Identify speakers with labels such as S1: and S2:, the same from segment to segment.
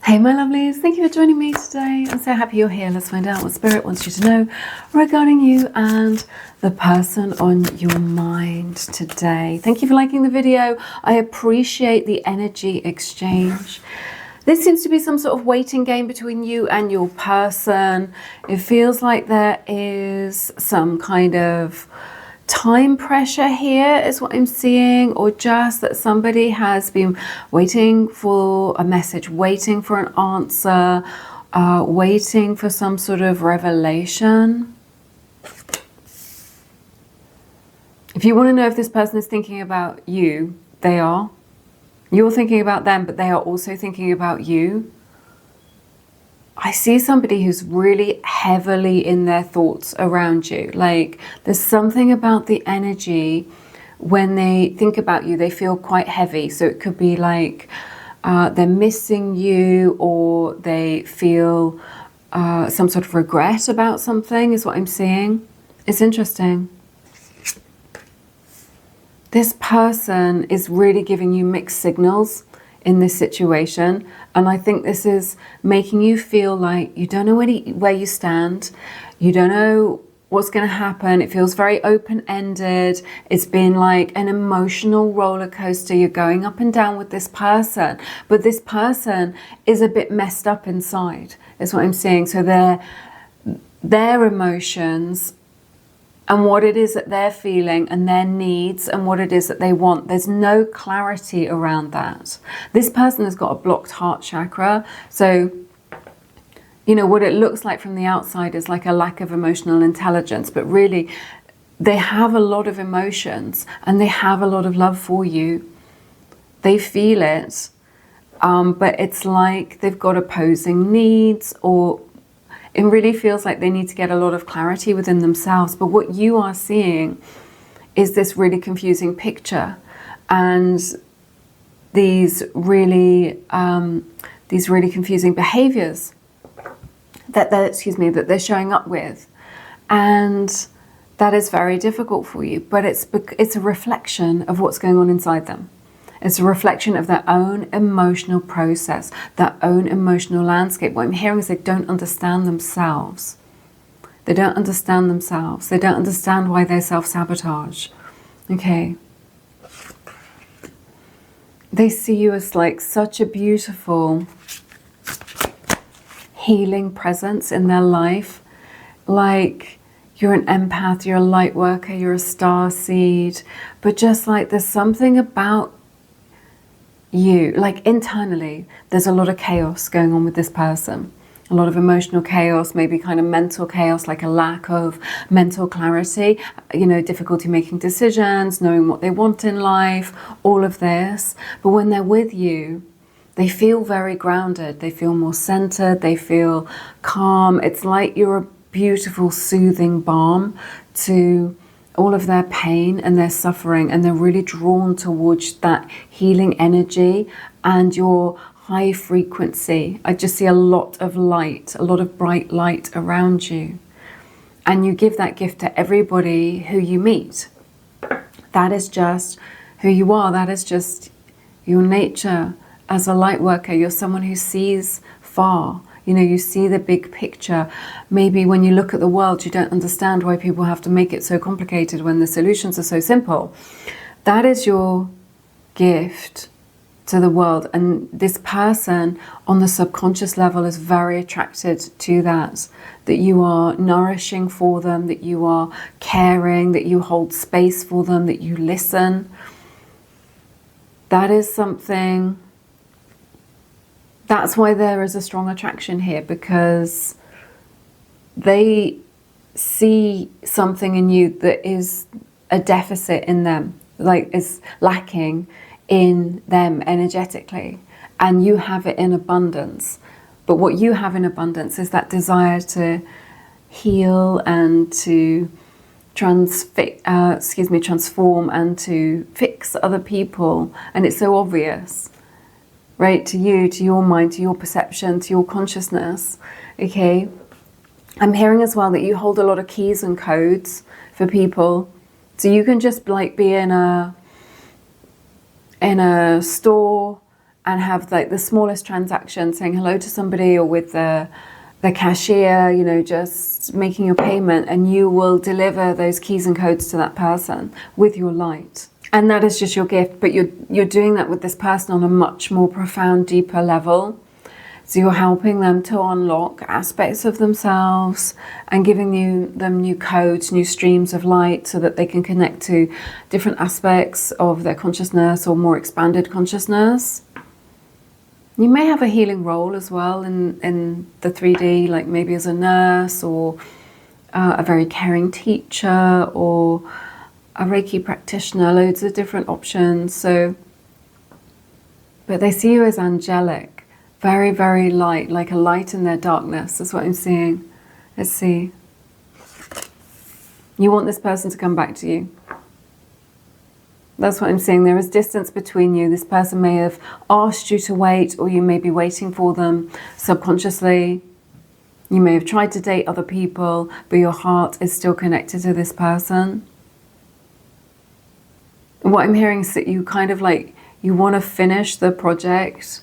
S1: Hey my lovelies, thank you for joining me today. I'm so happy you're here. Let's find out what Spirit wants you to know regarding you and the person on your mind today. Thank you for liking the video. I appreciate the energy exchange. This seems to be some sort of waiting game between you and your person. It feels like there is some kind of time pressure here is what I'm seeing, or just that somebody has been waiting for a message, waiting for an answer, waiting for some sort of revelation. If you want to know if this person is thinking about you, they are. You're thinking about them, but they are also thinking about you. I see somebody who's really heavily in their thoughts around you. Like there's something about the energy when they think about you, they feel quite heavy. So it could be like they're missing you, or they feel some sort of regret about something is what I'm seeing. It's interesting. This person is really giving you mixed signals in this situation, and I think this is making you feel like you don't know where you stand, you don't know what's going to happen. It feels very open-ended. It's been like an emotional roller coaster. You're going up and down with this person, but this person is a bit messed up inside is what I'm seeing. So their emotions and what it is that they're feeling and their needs and what it is that they want, there's no clarity around that. This person has got a blocked heart chakra. So, you know, what it looks like from the outside is like a lack of emotional intelligence, but really they have a lot of emotions and they have a lot of love for you. They feel it, but it's like they've got opposing needs, or it really feels like they need to get a lot of clarity within themselves. But what you are seeing is this really confusing picture and these really confusing behaviors that they're showing up with. And that is very difficult for you, but it's a reflection of what's going on inside them. It's a reflection of their own emotional process, their own emotional landscape. What I'm hearing is they don't understand themselves. They don't understand themselves. They don't understand why they self-sabotage. Okay. They see you as like such a beautiful healing presence in their life. Like you're an empath, you're a light worker, you're a star seed. But just like there's something about you, like internally, there's a lot of chaos going on with this person. A lot of emotional chaos, maybe kind of mental chaos, like a lack of mental clarity, you know, difficulty making decisions, knowing what they want in life, all of this. But when they're with you, they feel very grounded. They feel more centered. They feel calm. It's like you're a beautiful, soothing balm to all of their pain and their suffering, and they're really drawn towards that healing energy and your high frequency. I just see a lot of light, a lot of bright light around you. And you give that gift to everybody who you meet. That is just who you are. That is just your nature as a light worker. You're someone who sees far. You know, you see the big picture. Maybe when you look at the world, you don't understand why people have to make it so complicated when the solutions are so simple. That is your gift to the world. And this person on the subconscious level is very attracted to that you are nourishing for them, that you are caring, that you hold space for them, that you listen. That is something. That's why there is a strong attraction here, because they see something in you that is a deficit in them, like is lacking in them energetically, and you have it in abundance. But what you have in abundance is that desire to heal and to transform and to fix other people, and it's so obvious. Right, to you, to your mind, to your perception, to your consciousness, okay? I'm hearing as well that you hold a lot of keys and codes for people. So you can just like be in a store and have like the smallest transaction, saying hello to somebody, or with the cashier, you know, just making your payment, and you will deliver those keys and codes to that person with your light. And that is just your gift, but you're doing that with this person on a much more profound, deeper level. So you're helping them to unlock aspects of themselves and giving them new codes, new streams of light, so that they can connect to different aspects of their consciousness or more expanded consciousness. You may have a healing role as well in the 3D, like maybe as a nurse, or a very caring teacher, or a Reiki practitioner, loads of different options. So, but they see you as angelic. Very, very light, like a light in their darkness. That's what I'm seeing. Let's see. You want this person to come back to you. That's what I'm seeing. There is distance between you. This person may have asked you to wait, or you may be waiting for them subconsciously. You may have tried to date other people, but your heart is still connected to this person. What I'm hearing is that you kind of like, you want to finish the project.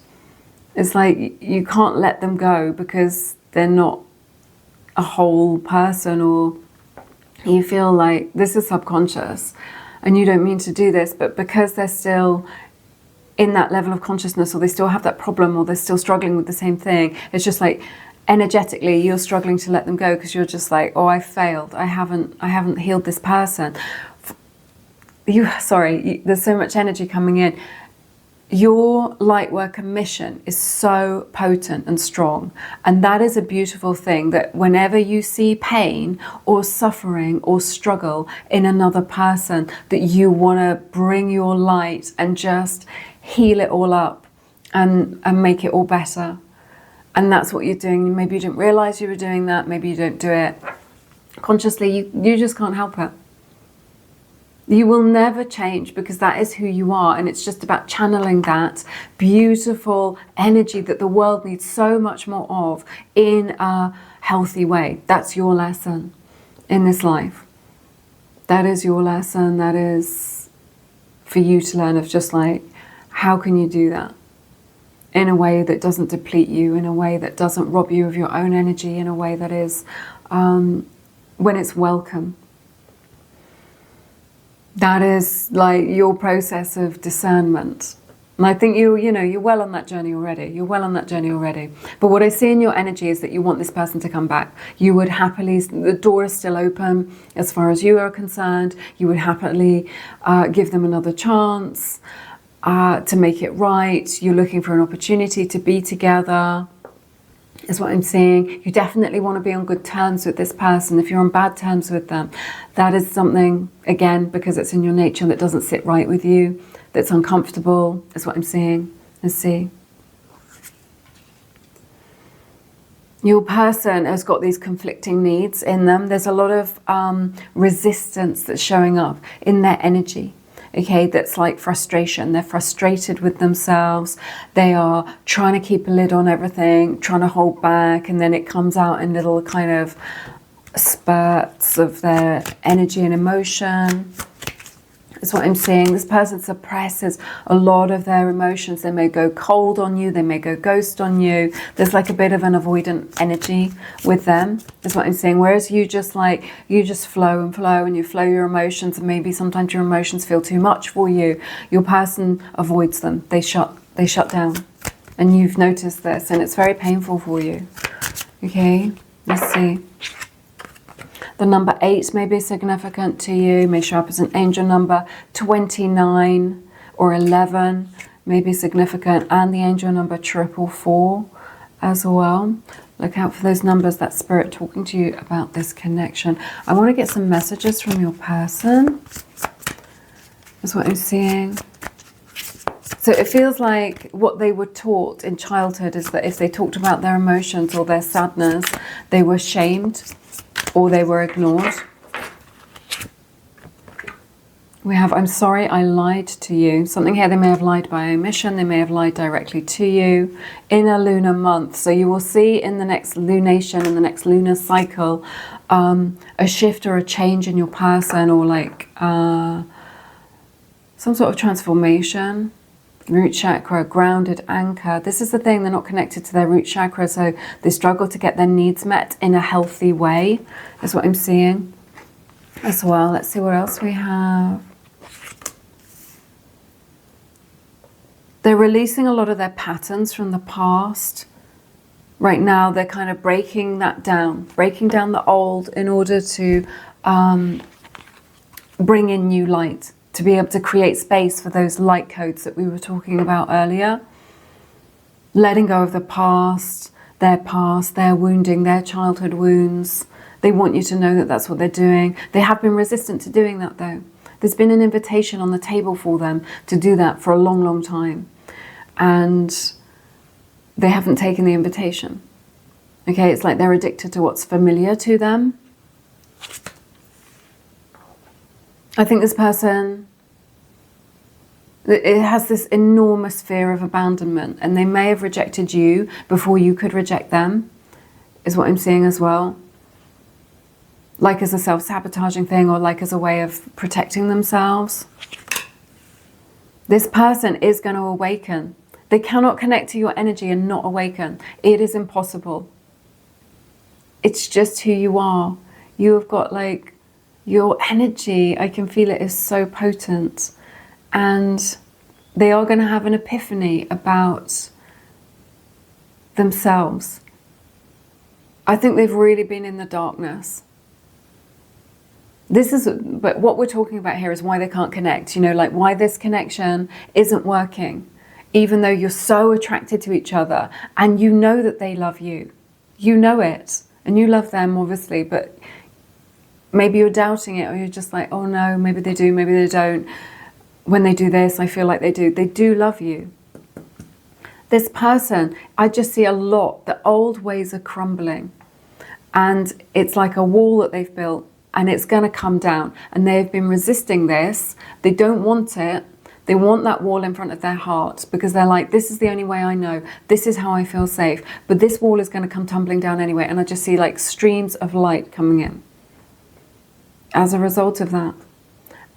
S1: It's like you can't let them go because they're not a whole person, or you feel like this is subconscious and you don't mean to do this, but because they're still in that level of consciousness, or they still have that problem, or they're still struggling with the same thing, it's just like energetically you're struggling to let them go because you're just like, oh, I failed. I haven't healed this person. There's so much energy coming in. Your light worker mission is so potent and strong, and that is a beautiful thing, that whenever you see pain or suffering or struggle in another person, that you want to bring your light and just heal it all up and make it all better. And that's what you're doing. Maybe you didn't realize you were doing that. Maybe you don't do it consciously. You just can't help it. You will never change, because that is who you are, and it's just about channeling that beautiful energy that the world needs so much more of in a healthy way. That's your lesson in this life. That is your lesson. That is for you to learn, of just like, how can you do that in a way that doesn't deplete you, in a way that doesn't rob you of your own energy, in a way that is when it's welcome. That is like your process of discernment. And I think you're well on that journey already. You're well on that journey already. But what I see in your energy is that you want this person to come back. You would happily, the door is still open as far as you are concerned. You would happily give them another chance to make it right. You're looking for an opportunity to be together, is what I'm seeing. You definitely want to be on good terms with this person. If you're on bad terms with them, that is something, again, because it's in your nature, that doesn't sit right with you, that's uncomfortable, is what I'm seeing. Let's see. Your person has got these conflicting needs in them. There's a lot of resistance that's showing up in their energy. Okay, that's like frustration. They're frustrated with themselves. They are trying to keep a lid on everything, trying to hold back, and then it comes out in little kind of spurts of their energy and emotion. That's what I'm seeing. This person suppresses a lot of their emotions. They may go cold on you. They may go ghost on you. There's like a bit of an avoidant energy with them. That's what I'm saying. Whereas you just flow and flow, and you flow your emotions, and maybe sometimes your emotions feel too much for you. Your person avoids them. They shut down. And you've noticed this, and it's very painful for you. Okay, let's see. The number 8 may be significant to you, may show up as an angel number. 29 or 11 may be significant, and the angel number 444 as well. Look out for those numbers, that spirit talking to you about this connection. I want to get some messages from your person. That's what I'm seeing. So it feels like what they were taught in childhood is that if they talked about their emotions or their sadness, they were shamed, or they were ignored. We have, I'm sorry I lied to you. Something here, they may have lied by omission, they may have lied directly to you in a lunar month. So you will see in the next lunation, in the next lunar cycle, a shift or a change in your person, or like some sort of transformation. Root chakra, grounded anchor. This is the thing, they're not connected to their root chakra, so they struggle to get their needs met in a healthy way, is what I'm seeing as well. Let's see what else we have. They're releasing a lot of their patterns from the past. Right now, they're kind of breaking that down, breaking down the old in order to bring in new light, to be able to create space for those light codes that we were talking about earlier. Letting go of the past, their wounding, their childhood wounds. They want you to know that that's what they're doing. They have been resistant to doing that though. There's been an invitation on the table for them to do that for a long, long time. And they haven't taken the invitation. Okay, it's like they're addicted to what's familiar to them. I think this person, it has this enormous fear of abandonment, and they may have rejected you before you could reject them, is what I'm seeing as well. Like as a self-sabotaging thing, or like as a way of protecting themselves. This person is going to awaken. They cannot connect to your energy and not awaken. It is impossible. It's just who you are. You have got like your energy, I can feel it, is so potent. And they are going to have an epiphany about themselves. I think they've really been in the darkness. But what we're talking about here is why they can't connect, you know, like why this connection isn't working, even though you're so attracted to each other and you know that they love you. You know it, and you love them, obviously, but maybe you're doubting it, or you're just like, oh no, maybe they do, maybe they don't. When they do this, I feel like they do. They do love you. This person, I just see a lot. The old ways are crumbling. And it's like a wall that they've built, and it's going to come down. And they've been resisting this. They don't want it. They want that wall in front of their heart, because they're like, this is the only way I know. This is how I feel safe. But this wall is going to come tumbling down anyway. And I just see like streams of light coming in as a result of that.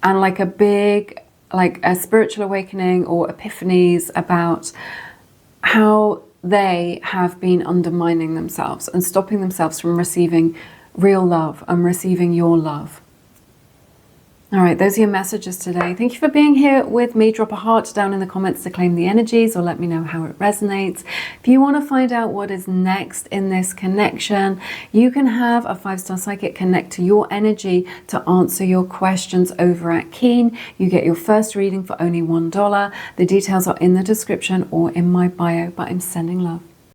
S1: And like a big, like a spiritual awakening or epiphanies about how they have been undermining themselves and stopping themselves from receiving real love and receiving your love. All right, those are your messages today. Thank you for being here with me. Drop a heart down in the comments to claim the energies, or let me know how it resonates. If you want to find out what is next in this connection, you can have a 5-star psychic connect to your energy to answer your questions over at Keen. You get your first reading for only $1. The details are in the description or in my bio, but I'm sending love.